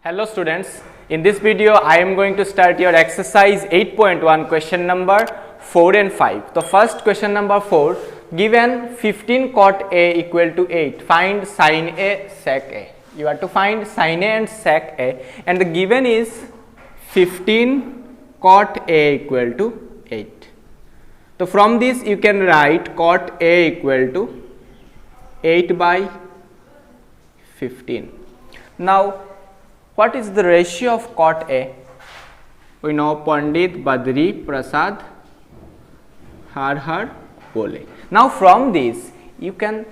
Hello students, in this video I am going to start your exercise 8.1 question number 4 and 5. So first question number 4, given 15 cot A equal to 8, find sin A sec A. You have to find sin A and sec A, and the given is 15 cot A equal to 8. So from this you can write cot A equal to 8 by 15. Now what is the ratio of cot A? We know Pandit Badri Prasad Har Bole. Now from this you can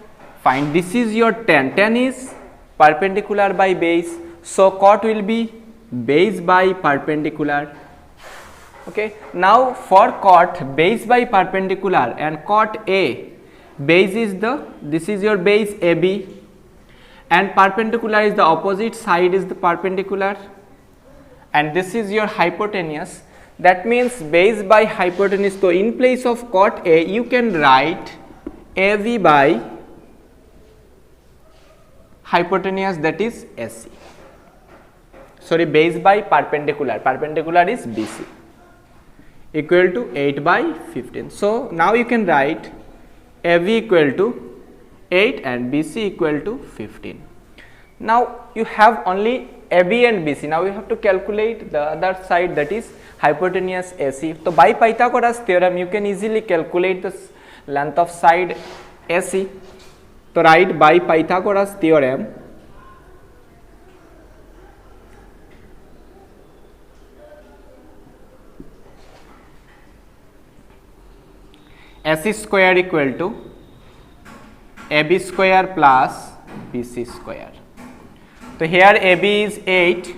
find this is your 10. 10 is perpendicular by base, so cot will be base by perpendicular. Okay. Now for cot base by perpendicular and cot A, base is this is your base AB, and perpendicular is the opposite side is the perpendicular, and this is your hypotenuse. That means base by hypotenuse. So in place of cot A you can write AB by hypotenuse, that is AC. Sorry, base by perpendicular. Perpendicular is BC equal to 8 by 15. So now you can write AB equal to 8 and BC equal to 15. Now you have only AB and BC. Now you have to calculate the other side, that is hypotenuse AC. So by Pythagoras theorem you can easily calculate the length of side AC. So write by Pythagoras theorem AC square equal to AB square plus BC square. So here AB is 8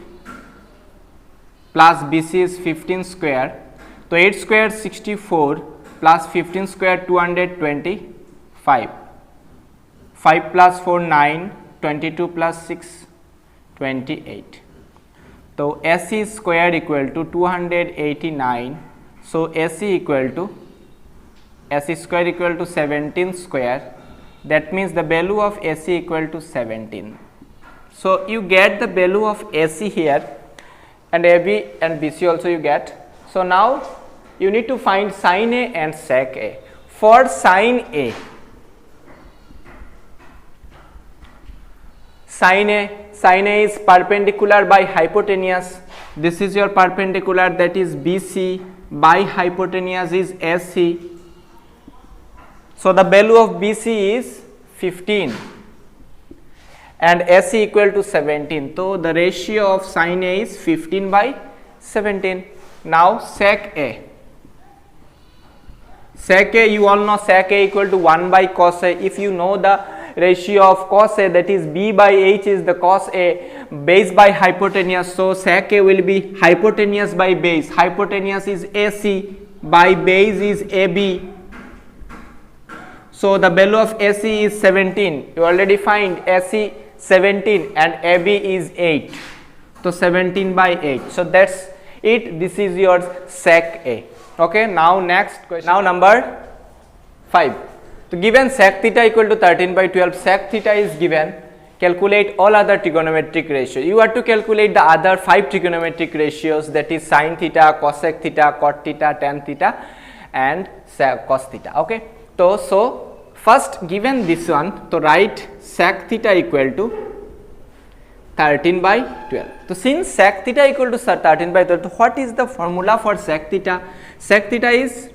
plus BC is 15 square. So 8 square 64 plus 15 square 225. 5 plus 4 9, 22 plus 6 28. So AC square equal to 289. So AC square equal to 17 square. That means the value of AC equal to 17. So you get the value of AC here, and AB and BC also you get. So now you need to find sin A and sec A. For sin A, sin A is perpendicular by hypotenuse. This is your perpendicular, that is BC, by hypotenuse is AC. So the value of BC is 15 and AC equal to 17. So the ratio of sin A is 15 by 17. Now sec A. Sec A, you all know sec A equal to 1 by cos A. If you know the ratio of cos A, that is B by H is the cos A, base by hypotenuse. So sec A will be hypotenuse by base. Hypotenuse is AC, by base is AB. So the value of AC is 17. You already find AC 17 and AB is 8. So 17 by 8. So that's it. This is your sec A. Okay. Now next question. Now number 5. So given sec theta equal to 13 by 12. Sec theta is given. Calculate all other trigonometric ratios. You have to calculate the other 5 trigonometric ratios, that is sin theta, cosec theta, cot theta, tan theta and cos theta. Okay. So first given this one, to write sec theta equal to 13 by 12. So since sec theta equal to 13 by 12, what is the formula for sec theta? Sec theta is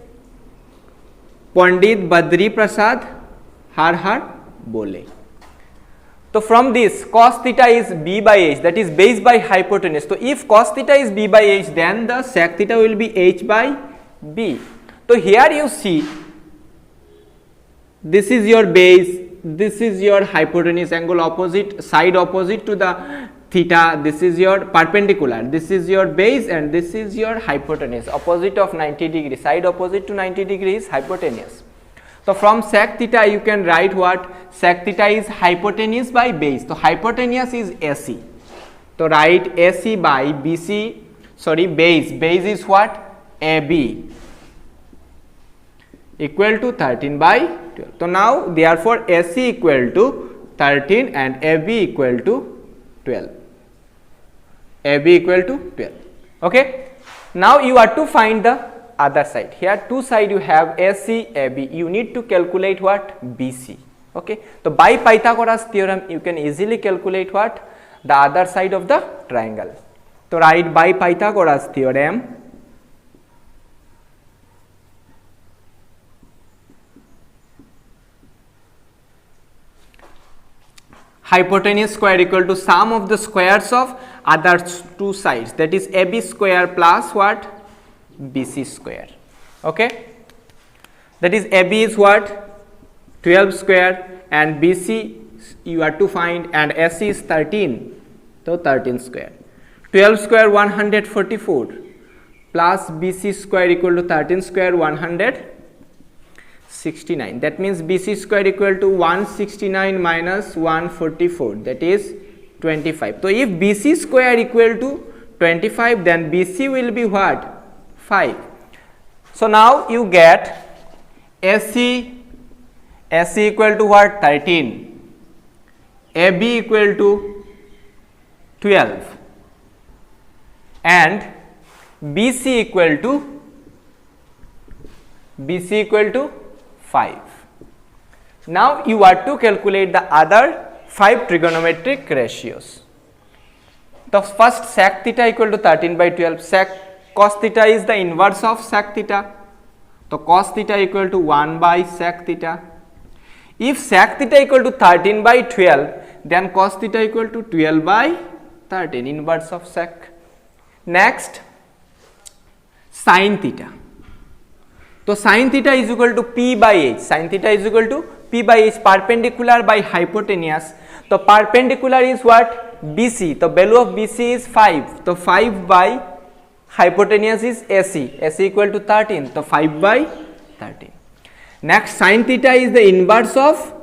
Pandit Badri Prasad Har Bole. So from this cos theta is B by H, that is base by hypotenuse. So if cos theta is B by H, then the sec theta will be H by B. So here you see, this is your base, this is your hypotenuse angle, opposite side opposite to the theta, this is your perpendicular, this is your base and this is your hypotenuse, opposite of 90 degree, side opposite to 90 degree is hypotenuse. So from sec theta you can write what? Sec theta is hypotenuse by base. So hypotenuse is AC. So write AC by BC, sorry base is what? AB equal to 13 by 12. So now therefore AC equal to 13 and AB equal to 12. AB equal to 12. Okay. Now you are to find the other side. Here two side you have AC, AB. You need to calculate what? BC. Okay. So by Pythagoras theorem you can easily calculate what? The other side of the triangle. So write by Pythagoras theorem, hypotenuse square equal to sum of the squares of other two sides, that is AB square plus what? BC square. Okay. That is AB is what? 12 square and BC you are to find, and AC is 13. So 13 square. 12 square 144 plus BC square equal to 13 square 169. That means BC square equal to 169 minus 144, that is 25. So if BC square equal to 25, then BC will be what? 5. So now you get AC equal to what? 13. AB equal to 12 and BC equal to 5. Now you are to calculate the other 5 trigonometric ratios. The first sec theta equal to 13 by 12. Sec cos theta is the inverse of sec theta. So cos theta equal to 1 by sec theta. If sec theta equal to 13 by 12, then cos theta equal to 12 by 13, inverse of sec. Next, sin theta. So sin theta is equal to P by H. Sin theta is equal to P by H, perpendicular by hypotenuse. So perpendicular is what? BC. The value of BC is 5. So 5 by hypotenuse is AC. AC equal to 13. So 5 by 13. Next, sin theta is the inverse of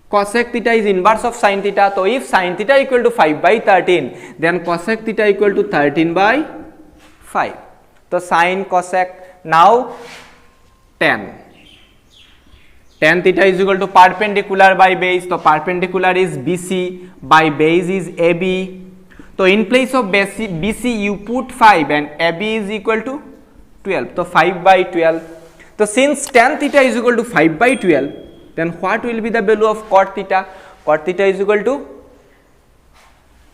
cosec theta is inverse of sin theta. So if sin theta equal to 5 by 13, then cosec theta equal to 13 by 5. So sin cosec. Now tan. Tan theta is equal to perpendicular by base. So perpendicular is BC, by base is AB. So in place of BC you put 5 and AB is equal to 12. So 5 by 12. So since tan theta is equal to 5 by 12, then what will be the value of cot theta? Cot theta is equal to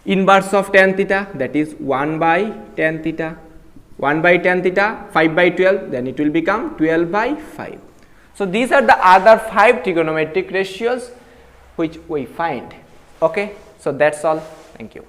inverse of tan theta, that is 1 by tan theta. 1 by tan theta, 5 by 12, then it will become 12 by 5. So these are the other 5 trigonometric ratios which we find. Okay, so that's all. Thank you.